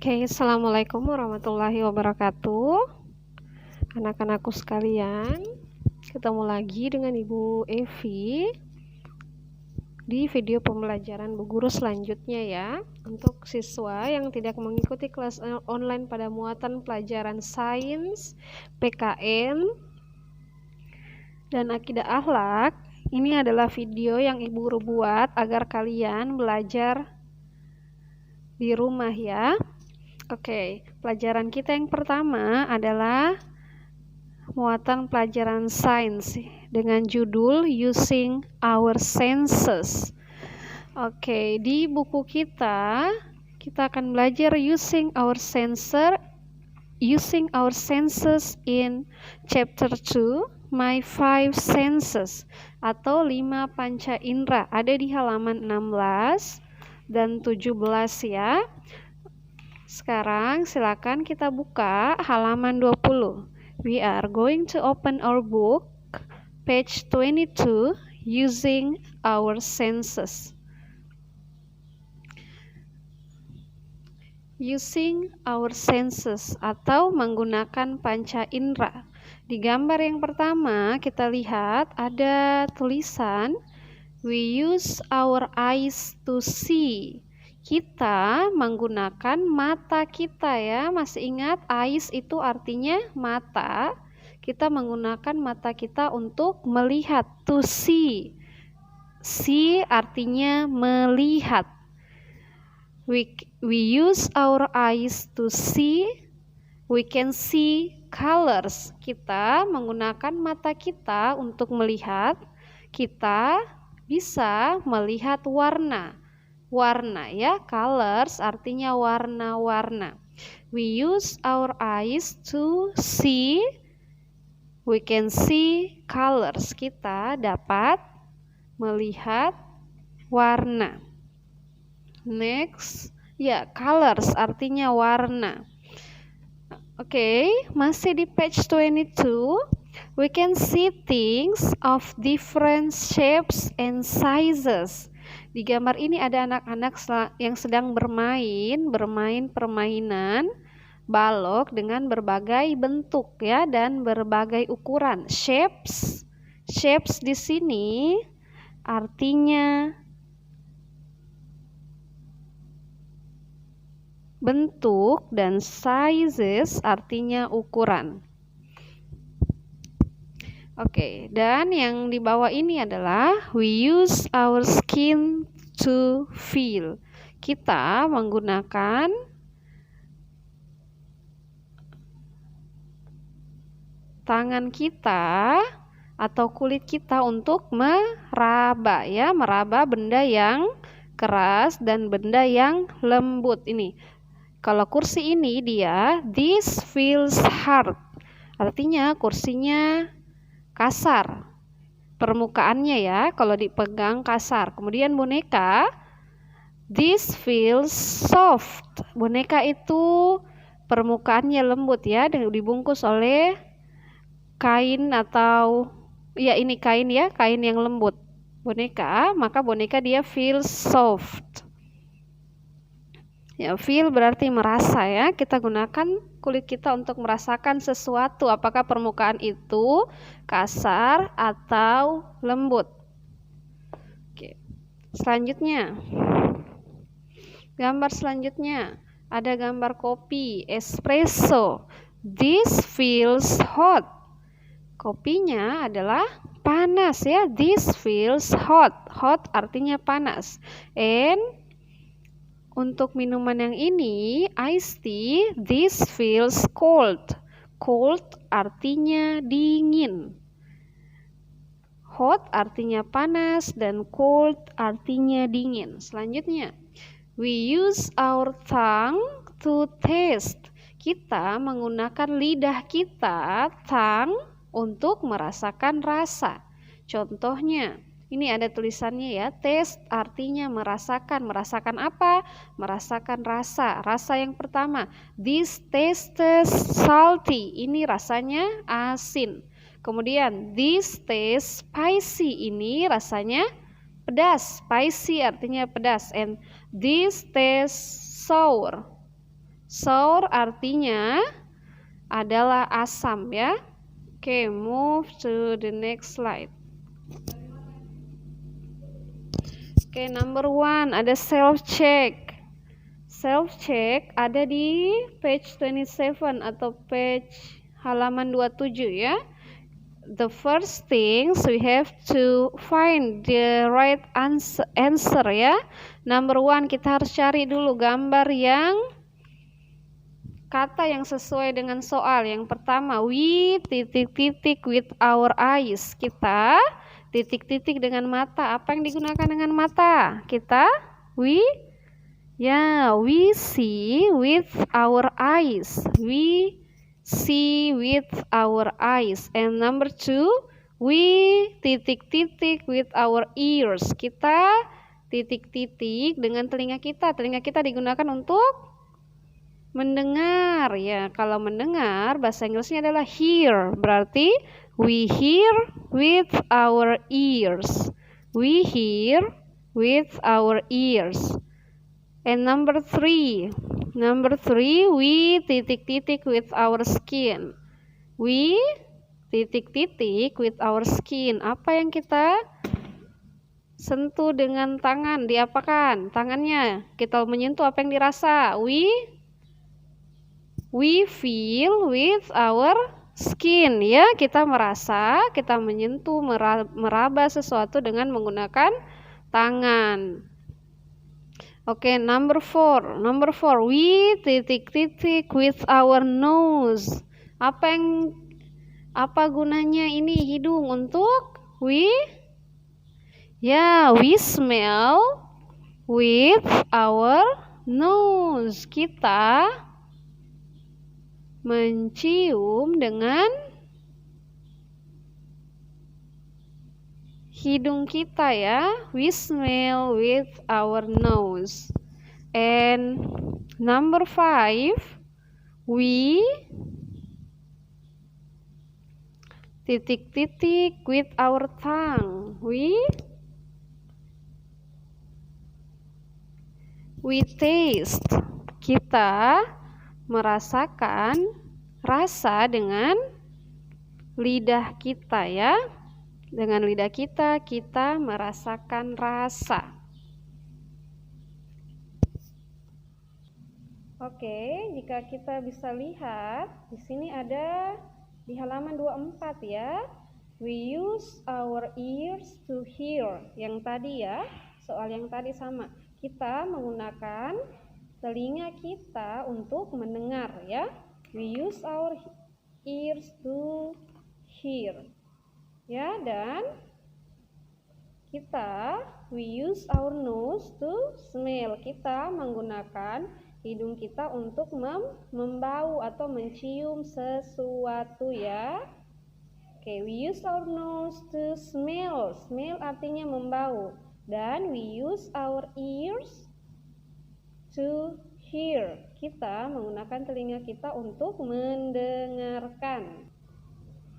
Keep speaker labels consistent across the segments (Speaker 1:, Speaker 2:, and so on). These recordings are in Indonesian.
Speaker 1: Assalamualaikum warahmatullahi wabarakatuh. Anak-anakku sekalian, ketemu lagi dengan Ibu Evi di video pembelajaran Bu Guru selanjutnya ya. Untuk siswa yang tidak mengikuti kelas online pada muatan pelajaran sains, PKN, dan akidah akhlak, ini adalah video yang Ibu Guru buat agar kalian belajar di rumah ya. Pelajaran kita yang pertama adalah muatan pelajaran sains dengan judul Using Our Senses. Di buku kita akan belajar Using Our Senses in Chapter 2, My 5 Senses atau 5 panca indera. Ada di halaman 16 dan 17 ya. Sekarang silakan kita buka halaman 20. We are going to open our book, page 22, Using Our Senses. Using Our Senses atau menggunakan panca indera. Di gambar yang pertama kita lihat ada tulisan We use our eyes to see. Kita menggunakan mata kita ya. Masih ingat eyes itu artinya mata. Kita menggunakan mata kita untuk melihat. To see. See artinya melihat. We use our eyes to see. We can see colors. Kita menggunakan mata kita untuk melihat. Kita bisa melihat warna ya, colors artinya warna-warna. We use our eyes to see. We can see colors. Kita dapat melihat warna. Next, colors artinya warna. Masih di page 22. We can see things of different shapes and sizes. Di gambar ini ada anak-anak yang sedang bermain permainan balok dengan berbagai bentuk ya dan berbagai ukuran. Shapes di sini artinya bentuk dan sizes artinya ukuran. Dan yang di bawah ini adalah we use our skin to feel. Kita menggunakan tangan kita atau kulit kita untuk meraba ya, meraba benda yang keras dan benda yang lembut. Ini kalau kursi ini this feels hard. Artinya kursinya kasar, permukaannya ya, kalau dipegang kasar. Kemudian boneka, this feels soft. Boneka itu permukaannya lembut ya, dan dibungkus oleh kain atau ini kain ya, kain yang lembut. Boneka, maka boneka dia feels soft. Ya, feel berarti merasa ya. Kita gunakan kulit kita untuk merasakan sesuatu, apakah permukaan itu kasar atau lembut. Selanjutnya, gambar selanjutnya ada gambar kopi espresso. This feels hot. Kopinya adalah panas ya. This feels hot. Hot artinya panas. And untuk minuman yang ini, iced tea, this feels cold. Cold artinya dingin. Hot artinya panas dan cold artinya dingin. Selanjutnya, we use our tongue to taste. Kita menggunakan lidah kita, tongue, untuk merasakan rasa. Contohnya, ini ada tulisannya ya, taste artinya merasakan. Merasakan apa? Merasakan rasa. Rasa yang pertama, this tastes salty. Ini rasanya asin. Kemudian, this tastes spicy. Ini rasanya pedas. Spicy artinya pedas. And this tastes sour. Sour artinya adalah asam ya. Oke, move to the next slide. Oke, number 1 ada self check. Self check ada di page 27 atau page halaman 27 ya. The first things we have to find the right answer ya. Number 1 kita harus cari dulu gambar yang kata yang sesuai dengan soal. Yang pertama, we titik-titik with our eyes. Kita titik-titik dengan mata. Apa yang digunakan dengan mata? Kita we see with our eyes. We see with our eyes. And number 2, we titik-titik with our ears. Kita titik-titik dengan telinga kita. Telinga kita digunakan untuk mendengar ya. Kalau mendengar bahasa Inggrisnya adalah hear. Berarti we hear with our ears. We hear with our ears. And number 3, we titik-titik with our skin. We titik-titik with our skin. Apa yang kita sentuh dengan tangan? Diapakan tangannya? Kita menyentuh apa yang dirasa? We feel with our skin ya. Kita merasa, kita menyentuh, meraba sesuatu dengan menggunakan tangan. Oke, number 4, we titik-titik with our nose. Apa gunanya ini hidung untuk we smell with our nose. Kita mencium dengan hidung kita ya. We smell with our nose. And number 5, we titik-titik with our tongue. We taste. Kita merasakan rasa dengan lidah kita ya. Dengan lidah kita merasakan rasa. Oke, jika kita bisa lihat di sini ada di halaman 24 ya. We use our ears to hear. Yang tadi ya, soal yang tadi sama. Kita menggunakan telinga kita untuk mendengar ya. We use our ears to hear. Ya, dan we use our nose to smell. Kita menggunakan hidung kita untuk membau atau mencium sesuatu ya. Oke, we use our nose to smell. Smell artinya membau. Dan we use our ears to hear. Kita menggunakan telinga kita untuk mendengarkan.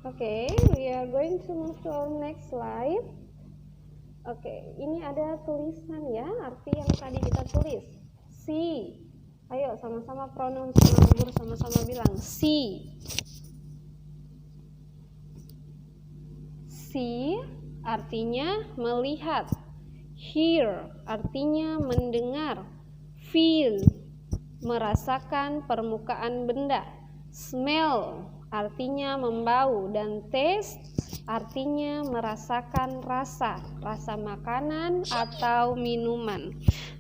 Speaker 1: Oke, we are going to move to our next slide. Oke, ini ada tulisan ya, arti yang tadi kita tulis. See. Ayo sama-sama pronoun sama guru sama-sama bilang see. See artinya melihat. Hear artinya mendengar. Feel merasakan permukaan benda. Smell artinya membau, dan taste artinya merasakan rasa makanan atau minuman.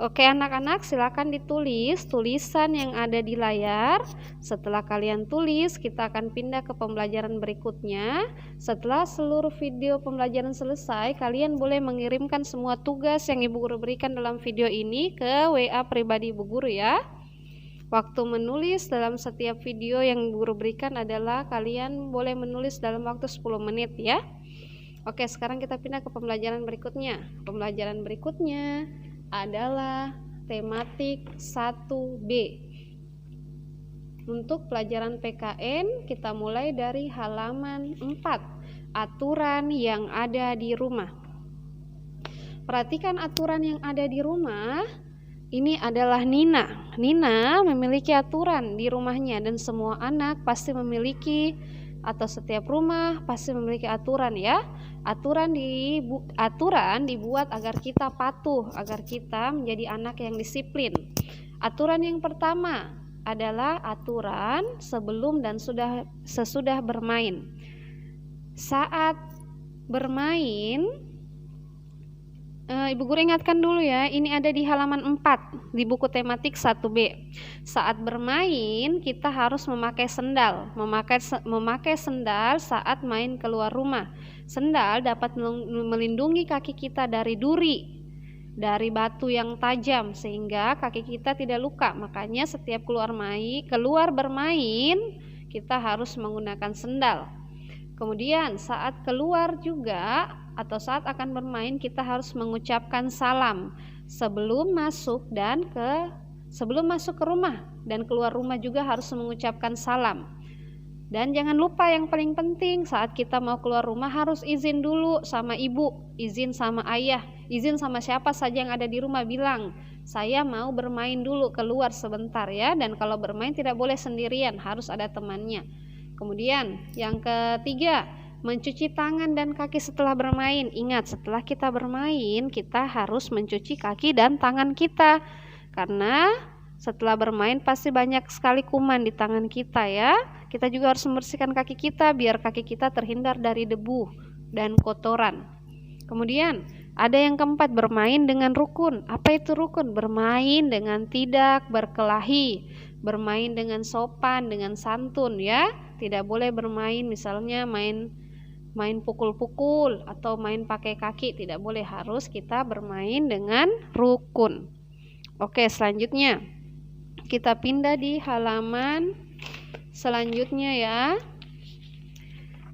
Speaker 1: Oke anak-anak, silakan ditulis tulisan yang ada di layar. Setelah kalian tulis, kita akan pindah ke pembelajaran berikutnya. Setelah seluruh video pembelajaran selesai, kalian boleh mengirimkan semua tugas yang Ibu Guru berikan dalam video ini ke WA pribadi Ibu Guru ya. Waktu menulis dalam setiap video yang Guru berikan adalah kalian boleh menulis dalam waktu 10 menit ya. Oke, sekarang kita pindah ke pembelajaran berikutnya. Pembelajaran berikutnya adalah tematik 1B. Untuk pelajaran PKN kita mulai dari halaman 4. Aturan yang ada di rumah. Perhatikan aturan yang ada di rumah. Ini adalah Nina. Nina memiliki aturan di rumahnya dan semua anak pasti memiliki, atau setiap rumah pasti memiliki aturan ya. Aturan dibuat agar kita patuh, agar kita menjadi anak yang disiplin. Aturan yang pertama adalah aturan sebelum dan sesudah bermain. Saat bermain, Ibu Guru ingatkan dulu ya, ini ada di halaman 4 di buku tematik 1B. Saat bermain kita harus memakai sendal. Memakai sendal saat main keluar rumah. Sendal dapat melindungi kaki kita dari duri, dari batu yang tajam, sehingga kaki kita tidak luka. Makanya setiap keluar bermain kita harus menggunakan sendal. Kemudian saat keluar juga atau saat akan bermain kita harus mengucapkan salam sebelum masuk ke rumah, dan keluar rumah juga harus mengucapkan salam. Dan jangan lupa yang paling penting, saat kita mau keluar rumah harus izin dulu sama ibu, izin sama ayah, izin sama siapa saja yang ada di rumah, bilang saya mau bermain dulu, keluar sebentar ya. Dan kalau bermain tidak boleh sendirian, harus ada temannya. Kemudian yang ketiga, mencuci tangan dan kaki setelah bermain. Ingat, setelah kita bermain kita harus mencuci kaki dan tangan kita, karena setelah bermain pasti banyak sekali kuman di tangan kita ya. Kita juga harus membersihkan kaki kita biar kaki kita terhindar dari debu dan kotoran. Kemudian ada yang keempat, bermain dengan rukun. Apa itu rukun? Bermain dengan tidak berkelahi, bermain dengan sopan, dengan santun ya. Tidak boleh bermain misalnya main pukul-pukul atau main pakai kaki, tidak boleh, harus kita bermain dengan rukun. Oke, selanjutnya kita pindah di halaman selanjutnya ya.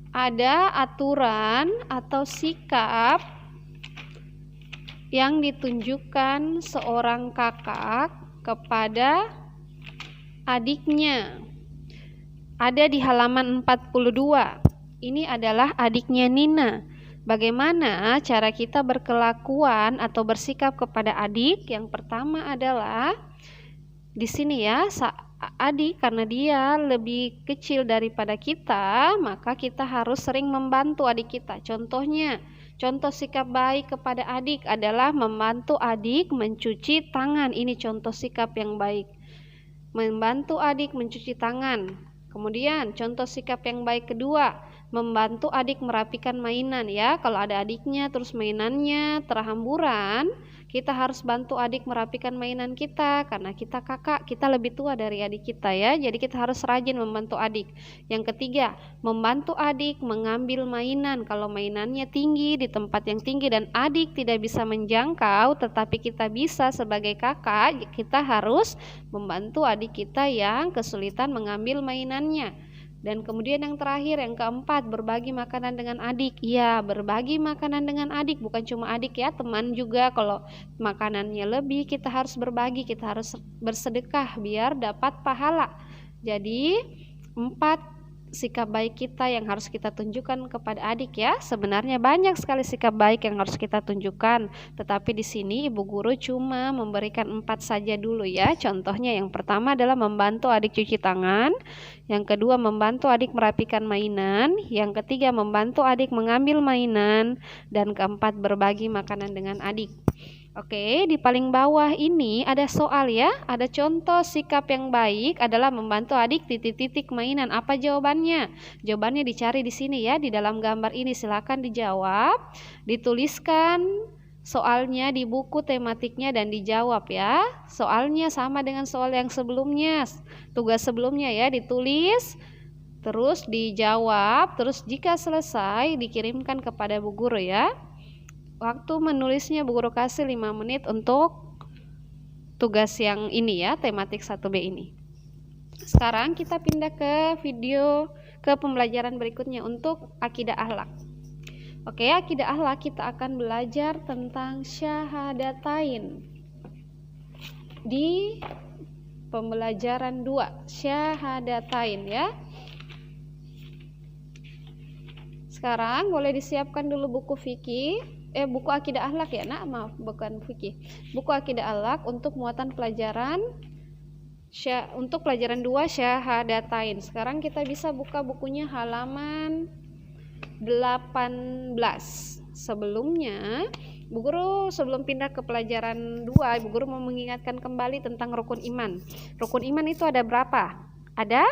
Speaker 1: Ada aturan atau sikap yang ditunjukkan seorang kakak kepada adiknya. Ada di halaman 42. Ini adalah adiknya Nina. Bagaimana cara kita berkelakuan atau bersikap kepada adik? Yang pertama adalah di sini ya, adik karena dia lebih kecil daripada kita, maka kita harus sering membantu adik kita. Contoh sikap baik kepada adik adalah membantu adik mencuci tangan. Ini contoh sikap yang baik. Membantu adik mencuci tangan. Kemudian contoh sikap yang baik kedua, membantu adik merapikan mainan ya. Kalau ada adiknya terus mainannya terhamburan, kita harus bantu adik merapikan mainan kita, karena kita kakak, kita lebih tua dari adik kita ya. Jadi kita harus rajin membantu adik. Yang ketiga, membantu adik mengambil mainan. Kalau mainannya tinggi di tempat yang tinggi dan adik tidak bisa menjangkau, tetapi kita bisa sebagai kakak, kita harus membantu adik kita yang kesulitan mengambil mainannya. Dan kemudian yang terakhir, yang keempat, berbagi makanan dengan adik. Ya, berbagi makanan dengan adik, bukan cuma adik ya, teman juga. Kalau makanannya lebih, kita harus berbagi, kita harus bersedekah biar dapat pahala. Jadi 4 sikap baik kita yang harus kita tunjukkan kepada adik ya. Sebenarnya banyak sekali sikap baik yang harus kita tunjukkan, tetapi di sini Ibu Guru cuma memberikan 4 saja dulu ya. Contohnya yang pertama adalah membantu adik cuci tangan, yang kedua membantu adik merapikan mainan, yang ketiga membantu adik mengambil mainan, dan keempat berbagi makanan dengan adik. Oke, di paling bawah ini ada soal ya. Ada contoh sikap yang baik adalah membantu adik titik-titik mainan. Apa jawabannya? Jawabannya dicari di sini ya, di dalam gambar ini. Silakan dijawab, dituliskan soalnya di buku tematiknya dan dijawab ya. Soalnya sama dengan soal yang sebelumnya. Tugas sebelumnya ya, ditulis terus dijawab, terus jika selesai dikirimkan kepada Bu Guru ya. Waktu menulisnya Bu Guru kasih 5 menit untuk tugas yang ini ya, tematik 1B ini. Sekarang kita pindah ke pembelajaran berikutnya untuk akidah akhlak. Oke, akidah akhlak kita akan belajar tentang syahadatain. Di pembelajaran 2, syahadatain ya. Sekarang boleh disiapkan dulu buku fikih. buku akidah akhlak ya nak, maaf bukan fikih. Buku akidah akhlak untuk muatan pelajaran untuk pelajaran 2 syahadatain. Sekarang kita bisa buka bukunya halaman 18. Sebelumnya Bu Guru sebelum pindah ke pelajaran 2, Bu Guru mau mengingatkan kembali tentang rukun iman. Rukun iman itu ada berapa? Ada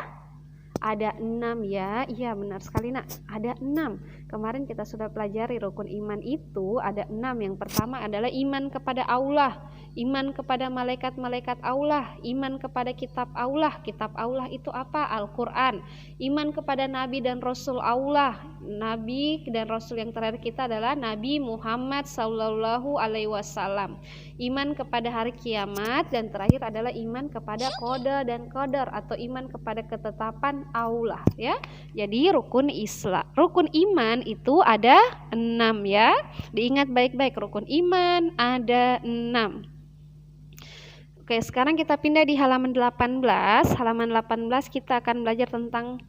Speaker 1: 6 ya. Iya benar sekali nak, ada 6. Kemarin kita sudah pelajari rukun iman itu ada 6. Yang pertama adalah iman kepada Allah, iman kepada malaikat-malaikat Allah, iman kepada kitab Allah. Kitab Allah itu apa? Al-Quran. Iman kepada Nabi dan Rasul Allah. Nabi dan Rasul yang terakhir kita adalah Nabi Muhammad Sallallahu Alaihi Wasallam. Iman kepada hari kiamat, dan terakhir adalah iman kepada qada dan qadar atau iman kepada ketetapan Allah ya. Jadi rukun iman itu ada 6 ya. Diingat baik-baik, rukun iman ada 6. Oke, sekarang kita pindah di halaman 18. Halaman 18 kita akan belajar tentang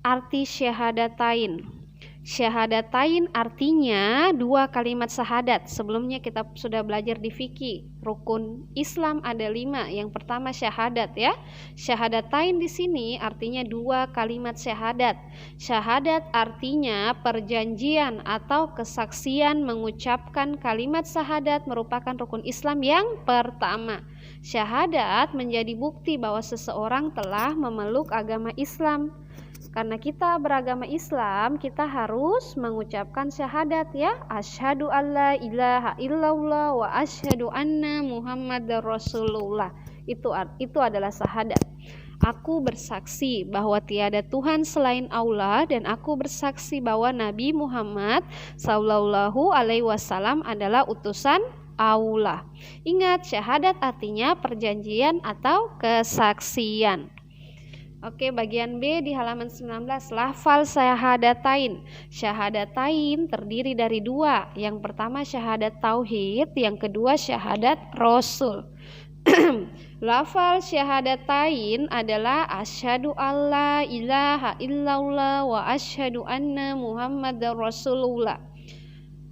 Speaker 1: arti syahadatain. Syahadatain artinya 2 kalimat syahadat. Sebelumnya kita sudah belajar di fikih. Rukun Islam ada 5. Yang pertama syahadat ya. Syahadatain di sini artinya 2 kalimat syahadat. Syahadat artinya perjanjian atau kesaksian mengucapkan kalimat syahadat merupakan rukun Islam yang pertama. Syahadat menjadi bukti bahwa seseorang telah memeluk agama Islam. Karena kita beragama Islam, kita harus mengucapkan syahadat ya. Asyhadu alla ilaha illallah wa asyhadu anna Muhammadar Rasulullah. Itu adalah syahadat. Aku bersaksi bahwa tiada Tuhan selain Allah, dan aku bersaksi bahwa Nabi Muhammad Sallallahu Alaihi Wasallam adalah utusan Allah. Ingat, syahadat artinya perjanjian atau kesaksian. Oke, bagian B di halaman 19, lafal syahadatain. Syahadatain terdiri dari 2. Yang pertama syahadat tauhid, yang kedua syahadat rasul. Lafal syahadatain adalah asyhadu alla ilaha illallah wa asyhadu anna Muhammadar Rasulullah.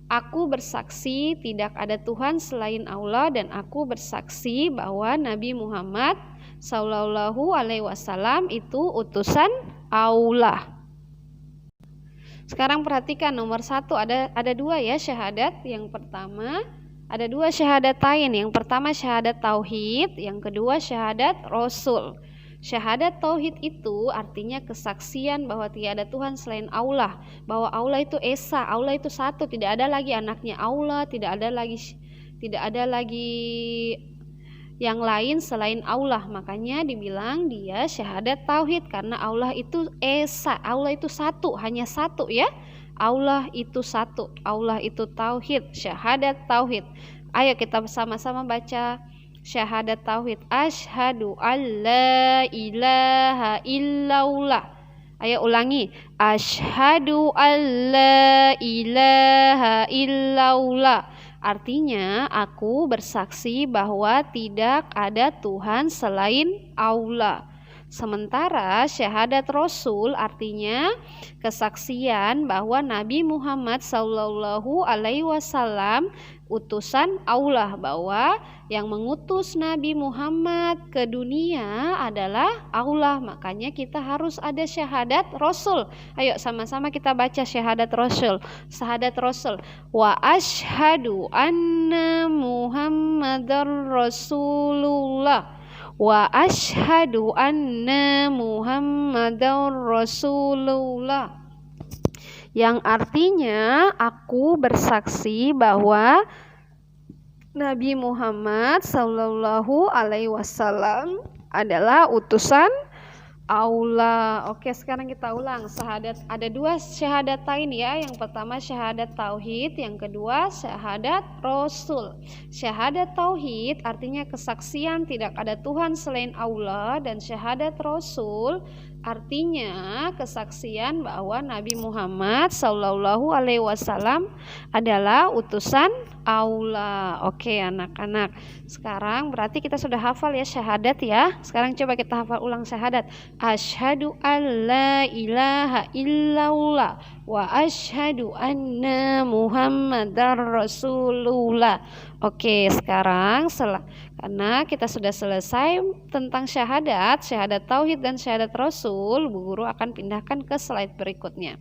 Speaker 1: Aku bersaksi tidak ada Tuhan selain Allah, dan aku bersaksi bahwa Nabi Muhammad Sallallahu Alaihi Wasallam itu utusan Allah. Sekarang perhatikan nomor 1, ada 2 ya syahadat. Yang pertama ada 2 syahadatain. Yang pertama syahadat tauhid, yang kedua syahadat rasul. Syahadat tauhid itu artinya kesaksian bahwa tiada Tuhan selain Allah, bahwa Allah itu esa, Allah itu satu, tidak ada lagi anaknya Allah, tidak ada lagi yang lain selain Allah. Makanya dibilang dia syahadat tauhid, karena Allah itu esa, Allah itu satu, hanya satu ya. Allah itu satu, Allah itu tauhid, syahadat tauhid. Ayo kita sama-sama baca syahadat tauhid. Asyhadu alla ilaha illallah. Ayo ulangi. Asyhadu alla ilaha illallah. Artinya aku bersaksi bahwa tidak ada Tuhan selain Allah. Sementara syahadat rasul artinya kesaksian bahwa Nabi Muhammad Sallallahu Alaihi Wasallam utusan Allah, bahwa yang mengutus Nabi Muhammad ke dunia adalah Allah. Makanya kita harus ada syahadat rasul. Ayo sama-sama kita baca syahadat rasul. Syahadat rasul. Wa asyhadu anna Muhammadar Rasulullah. Wa asyhadu anna Muhammadar Rasulullah. Yang artinya aku bersaksi bahwa Nabi Muhammad Sallallahu Alaihi Wasallam adalah utusan Allah. Oke, sekarang kita ulang syahadat. Ada 2 syahadatain ya. Yang pertama syahadat tauhid, yang kedua syahadat rasul. Syahadat tauhid artinya kesaksian tidak ada Tuhan selain Allah, dan syahadat rasul artinya kesaksian bahwa Nabi Muhammad Sallallahu Alaihi Wasallam adalah utusan Allah. Oke anak-anak, sekarang berarti kita sudah hafal ya syahadat ya. Sekarang coba kita hafal ulang syahadat. Asyhadu alla ilaha illallah wa asyhadu anna Muhammadar Rasulullah. Oke, sekarang karena kita sudah selesai tentang syahadat tauhid dan syahadat Rasul, Bu Guru akan pindahkan ke slide berikutnya.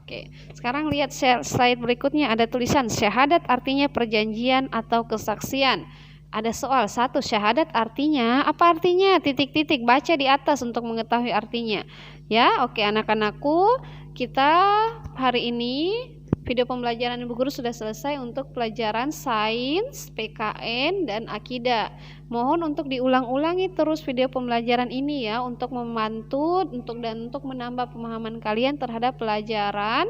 Speaker 1: Oke, sekarang lihat slide berikutnya, ada tulisan syahadat artinya perjanjian atau kesaksian. Ada soal, 1, syahadat artinya apa artinya? Titik-titik, baca di atas untuk mengetahui artinya. Ya, oke anak-anakku, kita hari ini video pembelajaran Ibu Guru sudah selesai untuk pelajaran sains, PKN, dan akidah. Mohon untuk diulang-ulangi terus video pembelajaran ini ya, untuk membantu untuk menambah pemahaman kalian terhadap pelajaran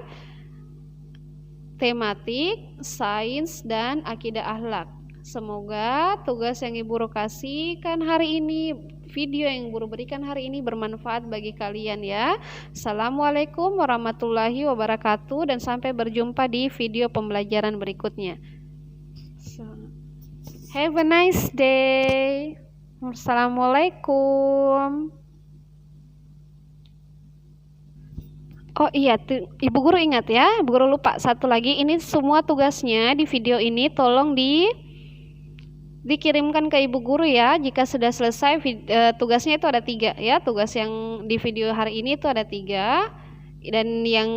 Speaker 1: tematik, sains, dan akidah akhlak. Semoga tugas yang Ibu Guru kasihkan hari ini, video yang Ibu Guru berikan hari ini bermanfaat bagi kalian ya. Assalamualaikum warahmatullahi wabarakatuh dan sampai berjumpa di video pembelajaran berikutnya. Have a nice day. Assalamualaikum. Oh iya, Ibu Guru ingat ya, Ibu Guru lupa satu lagi, ini semua tugasnya di video ini tolong dikirimkan ke Ibu Guru ya. Jika sudah selesai tugasnya itu ada 3 ya. Tugas yang di video hari ini itu ada 3, dan yang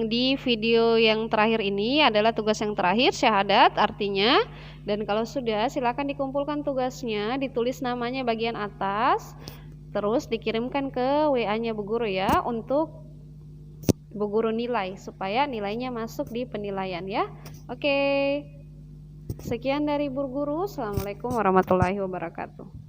Speaker 1: di video yang terakhir ini adalah tugas yang terakhir, syahadat artinya. Dan kalau sudah, silakan dikumpulkan tugasnya, ditulis namanya bagian atas, terus dikirimkan ke WA-nya Bu Guru ya, untuk Bu Guru nilai supaya nilainya masuk di penilaian ya. Oke. Sekian dari Bu Guru. Assalamualaikum warahmatullahi wabarakatuh.